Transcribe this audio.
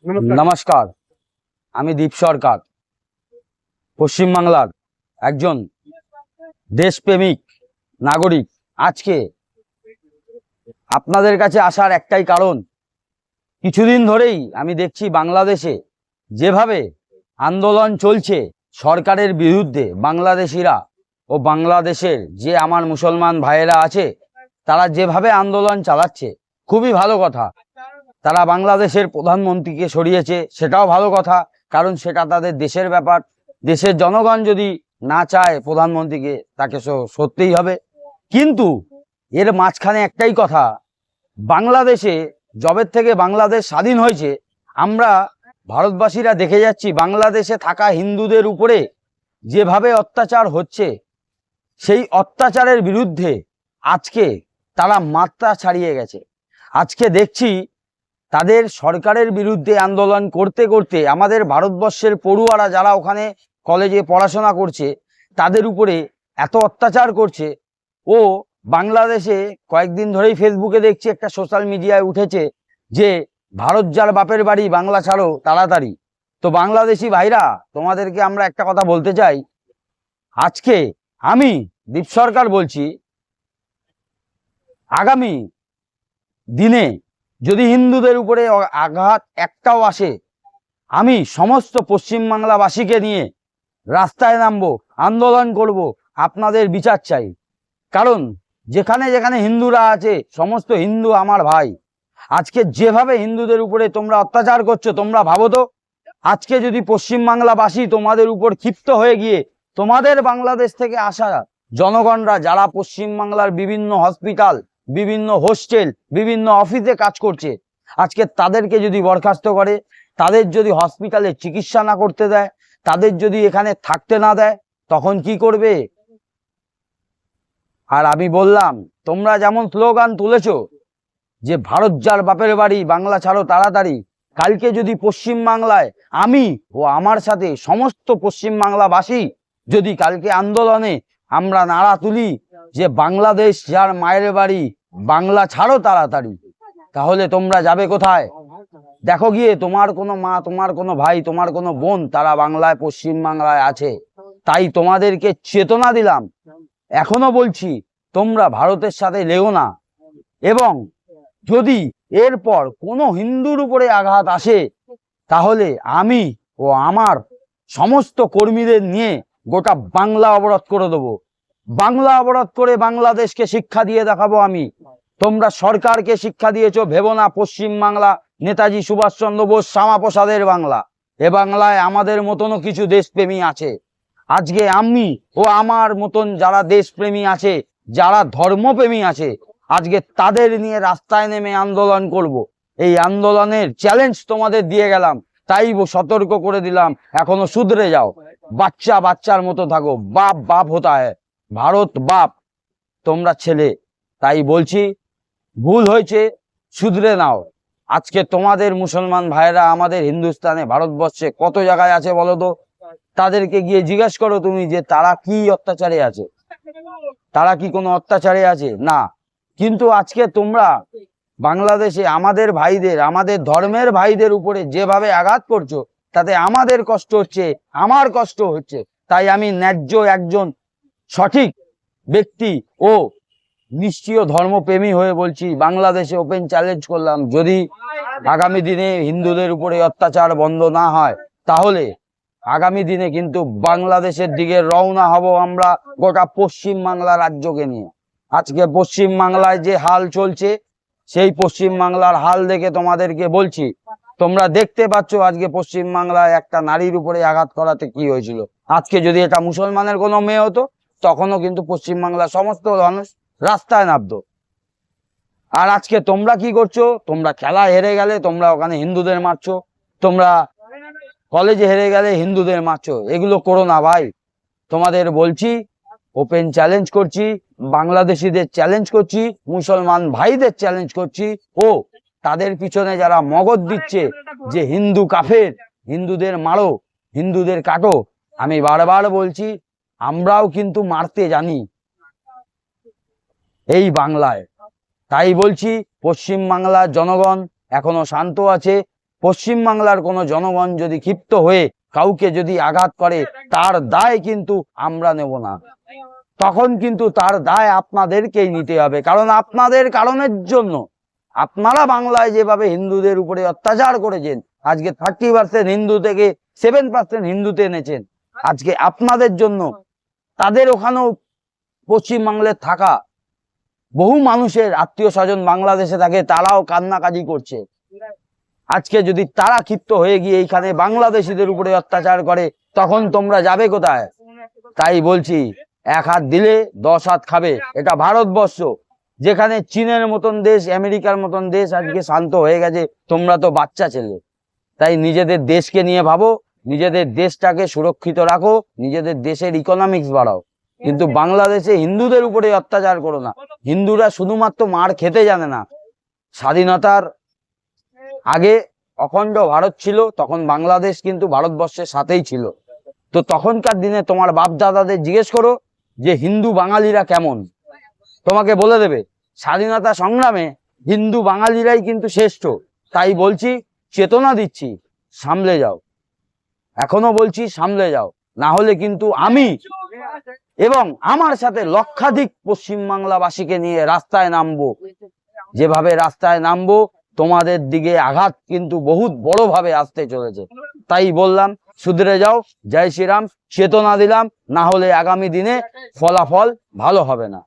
নমস্কার, আমি দীপ সরকার, পশ্চিমবাংলার একজন দেশপ্রেমিক নাগরিক। আজকে আপনাদের কাছে আসার একটাই কারণ, কিছুদিন ধরেই আমি দেখছি বাংলাদেশে যেভাবে আন্দোলন চলছে সরকারের বিরুদ্ধে, বাংলাদেশিরা ও বাংলাদেশের যে আমার মুসলমান ভাইয়েরা আছে তারা যেভাবে আন্দোলন চালাচ্ছে, খুবই ভালো কথা। তারা বাংলাদেশের প্রধানমন্ত্রীকে সরিয়েছে, সেটাও ভালো কথা, কারণ সেটা তাদের দেশের ব্যাপার। দেশের জনগণ যদি না চায় প্রধানমন্ত্রীকে, তাকে সরতেই হবে। কিন্তু এর মাঝখানে একটাই কথা, বাংলাদেশে জবের থেকে বাংলাদেশ স্বাধীন হয়েছে, আমরা ভারতবাসীরা দেখে যাচ্ছি বাংলাদেশে থাকা হিন্দুদের উপরে যেভাবে অত্যাচার হচ্ছে, সেই অত্যাচারের বিরুদ্ধে আজকে তারা মাত্রা ছাড়িয়ে গেছে। আজকে দেখছি তাদের সরকারের বিরুদ্ধে আন্দোলন করতে করতে আমাদের ভারতবর্ষের পড়ুয়ারা যারা ওখানে কলেজে পড়াশোনা করছে তাদের উপরে এত অত্যাচার করছে। ও বাংলাদেশে কয়েকদিন ধরেই ফেসবুকে দেখছি, একটা সোশ্যাল মিডিয়ায় উঠেছে যে ভারত যার বাপের বাড়ি, বাংলা ছাড়ো তাড়াতাড়ি। তো বাংলাদেশি ভাইরা, তোমাদেরকে আমরা একটা কথা বলতে চাই। আজকে আমি দীপ সরকার বলছি, আগামী দিনে যদি হিন্দুদের উপরে আঘাত একটাও আসে, আমি সমস্ত পশ্চিমবাংলাবাসীকে নিয়ে রাস্তায় নামবো, আন্দোলন করব, আপনাদের বিচার চাই। কারণ যেখানে যেখানে হিন্দুরা আছে, সমস্ত হিন্দু আমার ভাই। আজকে যেভাবে হিন্দুদের উপরে তোমরা অত্যাচার করছো, তোমরা ভাবো তো, আজকে যদি পশ্চিমবাংলাবাসী তোমাদের উপর ক্ষিপ্ত হয়ে গিয়ে তোমাদের বাংলাদেশ থেকে আসা জনগণরা যারা পশ্চিমবাংলার বিভিন্ন হসপিটাল, বিভিন্ন হোস্টেল, বিভিন্ন অফিসে কাজ করছে, আজকে তাদেরকে যদি বরখাস্ত করে, তাদের যদি হসপিটালে চিকিৎসা না করতে দেয়, তাদের যদি এখানে থাকতে না দেয়, তখন কি করবে? আর আমি বললাম, তোমরা যেমন স্লোগান তুলেছো যে ভারত যার বাপের বাড়ি, বাংলা ছাড়ো তাড়াতাড়ি, কালকে যদি পশ্চিমবাংলায় আমি ও আমার সাথে সমস্ত পশ্চিমবাংলাবাসী যদি কালকে আন্দোলনে আমরা নারা তুলি যে বাংলাদেশ যার মায়ের বাড়ি, বাংলা ছাড়ো তাড়াতাড়ি, তাহলে তোমরা যাবে কোথায়? দেখো গিয়ে তোমার কোনো মা, তোমার কোনো ভাই, তোমার কোনো বোন তারা বাংলায়, পশ্চিমবাংলায় আছে। তাই তোমাদেরকে চেতনা দিলাম, এখনো বলছি, তোমরা ভারতের সাথে লেগো না। এবং যদি এরপর কোনো হিন্দুর উপরে আঘাত আসে, তাহলে আমি ও আমার সমস্ত কর্মীদের নিয়ে গোটা বাংলা অবরোধ করে দেবো। বাংলা অবরোধ করে বাংলাদেশকে শিক্ষা দিয়ে দেখাবো আমি। তোমরা সরকারকে শিক্ষা দিয়েছো, ভেবো না পশ্চিমবাংলা নেতাজি সুভাষচন্দ্র বোস, শ্যামাপ্রসাদের বাংলা। এ বাংলায় আমাদের মতনও কিছু দেশপ্রেমী আছে। আজকে আমি ও আমার মতন যারা দেশপ্রেমী আছে, যারা ধর্মপ্রেমী আছে, আজকে তাদের নিয়ে রাস্তায় নেমে আন্দোলন করব। এই আন্দোলনের চ্যালেঞ্জ তোমাদের দিয়ে গেলাম, তাই সতর্ক করে দিলাম, এখনো শুধরে যাও, বাচ্চা বাচ্চার মতো থাকো। বাপ বাপ হতা হ্যায়, ভারত বাপ, তোমরা ছেলে। তাই বলছি, ভুল হয়েছে, শুধরে নাও। আজকে তোমাদের মুসলমান ভাইরা আমাদের হিন্দুস্তানে, ভারতবর্ষে কত জায়গায় আছে বলো তো? তাদেরকে গিয়ে জিজ্ঞাসা করো তুমি যে তারা কি অত্যাচারে আছে, তারা কি কোনো অত্যাচারে আছে? না। কিন্তু আজকে তোমরা বাংলাদেশে আমাদের ভাইদের, আমাদের ধর্মের ভাইদের উপরে যেভাবে আঘাত করছো, তাতে আমাদের কষ্ট হচ্ছে, আমার কষ্ট হচ্ছে। তাই আমি ন্যায্য একজন সঠিক ব্যক্তি ও নিশ্চয় ধর্মপ্রেমী হয়ে বলছি, বাংলাদেশে ওপেন চ্যালেঞ্জ করলাম, যদি আগামী দিনে হিন্দুদের উপরে অত্যাচার বন্ধ না হয়, তাহলে আগামী দিনে কিন্তু বাংলাদেশের দিকে রওনা হব আমরা, গোটা পশ্চিমবাংলা রাজ্যকে নিয়ে। আজকে পশ্চিমবাংলায় যে হাল চলছে, সেই পশ্চিমবাংলার হাল দেখে তোমাদেরকে বলছি, তোমরা দেখতে পাচ্ছ আজকে পশ্চিমবাংলায় একটা নারীর উপরে আঘাত করাতে কি হয়েছিল। আজকে যদি এটা মুসলমানের কোনো মেয়ে হতো, তখনও কিন্তু পশ্চিমবাংলার সমস্ত মানুষ রাস্তায় নামতো। আর আজকে তোমরা কি করছো? তোমরা খেলা হেরে গেলে তোমরা ওখানে হিন্দুদের মারছো, তোমরা কলেজে হেরে গেলে হিন্দুদের মারছো। এগুলো করো না ভাই। তোমাদের বলছি, ওপেন চ্যালেঞ্জ করছি, বাংলাদেশিদের চ্যালেঞ্জ করছি, মুসলমান ভাইদের চ্যালেঞ্জ করছি, ও তাদের পিছনে যারা মগজ দিচ্ছে যে হিন্দু কাফের, হিন্দুদের মারো, হিন্দুদের কাটো, আমি বারবার বলছি, আমরাও কিন্তু মারতে জানি এই বাংলায়। তাই বলছি, পশ্চিমবাংলার জনগণ এখনো শান্ত আছে, পশ্চিম বাংলার কোনো জনগণ যদি ক্ষিপ্ত হয়ে কাউকে যদি আঘাত করে, তার দায় কিন্তু আমরা নেব না। তখন কিন্তু তার দায় আপনাদেরকেই নিতে হবে, কারণ আপনাদের কারণের জন্য আপনারা বাংলায় যেভাবে হিন্দুদের উপরে অত্যাচার করেছেন, আজকে 30% হিন্দু থেকে 7% হিন্দুতে এনেছেন, আজকে আপনাদের জন্য তাদের ওখানেও পশ্চিমবাংলায় থাকা বহু মানুষের আত্মীয় স্বজন বাংলাদেশে থাকে, তারাও কান্নাকাজি করছে। আজকে যদি তারা ক্ষিপ্ত হয়ে গিয়ে এইখানে বাংলাদেশিদের উপরে অত্যাচার করে, তখন তোমরা যাবে কোথায়? তাই বলছি, এক হাত দিলে 10 হাত খাবে। এটা ভারতবর্ষ, যেখানে চীনের মতন দেশ, আমেরিকার মতন দেশ আজকে শান্ত হয়ে গেছে, তোমরা তো বাচ্চা ছেলে। তাই নিজেদের দেশকে নিয়ে ভাবো, নিজেদের দেশটাকে সুরক্ষিত রাখো, নিজেদের দেশের ইকোনমিক্স বাড়াও, কিন্তু বাংলাদেশে হিন্দুদের উপরে অত্যাচার করো না। হিন্দুরা শুধুমাত্র মার খেতে জানে না। স্বাধীনতার আগে অখণ্ড ভারত ছিল, তখন বাংলাদেশ কিন্তু ভারতবর্ষের সাথেই ছিল। তো তখনকার দিনে তোমার বাপ দাদাদের জিজ্ঞেস করো যে হিন্দু বাঙালিরা কেমন, তোমাকে বলে দেবে। স্বাধীনতা সংগ্রামে হিন্দু বাঙালিরাই কিন্তু শ্রেষ্ঠ। তাই বলছি, চেতনা দিচ্ছি, সামলে যাও। এখনো বলছি সামলে যাও, না হলে কিন্তু আমি এবং আমার সাথে লক্ষাধিক পশ্চিমবাংলাবাসীকে নিয়ে রাস্তায় নামবো। যেভাবে রাস্তায় নামবো, তোমাদের দিকে আঘাত কিন্তু বহুত বড় ভাবে আসতে চলেছে। তাই বললাম, শুধরে যাও। জয় শ্রীরাম। চেতনা দিলাম, না হলে আগামী দিনে ফলাফল ভালো হবে না।